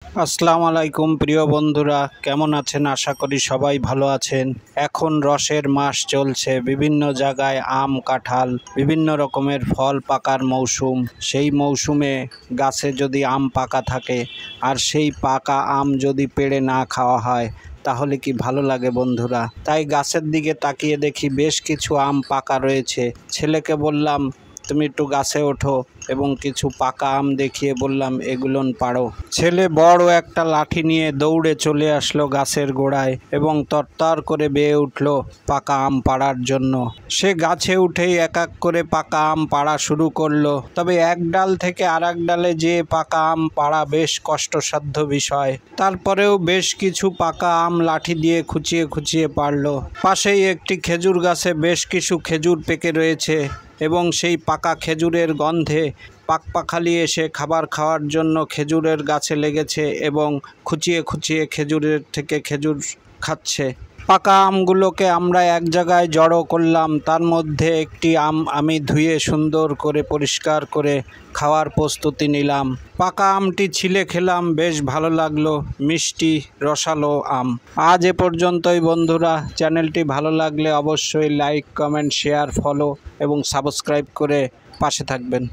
আসসালামু আলাইকুম প্রিয় বন্ধুরা, কেমন আছেন? আশা করি সবাই ভালো আছেন। এখন রসের মাস চলছে, বিভিন্ন জায়গায় আম কাঁঠাল বিভিন্ন রকমের ফল পাকার মৌসুম। সেই মৌসুমে গাছে যদি আম পাকা থাকে আর সেই পাকা আম যদি পেড়ে না খাওয়া হয় তাহলে কি ভালো লাগে বন্ধুরা? তাই গাছের দিকে তাকিয়ে দেখি বেশ কিছু আম পাকা রয়েছে। ছেলেকে বললাম তুমি একটু গাছে ওঠো এবং কিছু পাকা আম দেখিয়ে বললাম এগুলোন পাড়ো। ছেলে বড় একটা লাঠি নিয়ে দৌড়ে চলে আসলো গাছের গোড়ায় এবং তরতর করে বেয়ে উঠলো পাকা আম পাড়ার জন্য। সে গাছে উঠেই এক এক করে পাকা আম পাড়া শুরু করলো। তবে এক ডাল থেকে আর এক ডালে যে পাকা আম পাড়া বেশ কষ্টসাধ্য বিষয়। তারপরেও বেশ কিছু পাকা আম লাঠি দিয়ে খুঁচিয়ে খুঁচিয়ে পারলো। পাশেই একটি খেজুর গাছে বেশ কিছু খেজুর পেকে রয়েছে এবং সেই পাকা খেজুরের গন্ধে পাখপাখালি এসে খাবার খাওয়ার জন্য খেজুরের গাছে লেগেছে এবং খুঁচিয়ে খুঁচিয়ে খেজুরের থেকে খেজুর খাচ্ছে। পাকা আমগুলোকে আমরা এক জায়গায় জড়ো করলাম। তার মধ্যে একটি আম আমি ধুয়ে সুন্দর করে পরিষ্কার করে খাওয়ার প্রস্তুতি নিলাম। পাকা আমটি ছিলে খেলাম, বেশ ভালো লাগলো, মিষ্টি রসালো আম। আজ এ পর্যন্তই বন্ধুরা। চ্যানেলটি ভালো লাগলে অবশ্যই লাইক, কমেন্ট, শেয়ার, ফলো এবং সাবস্ক্রাইব করে পাশে থাকবেন।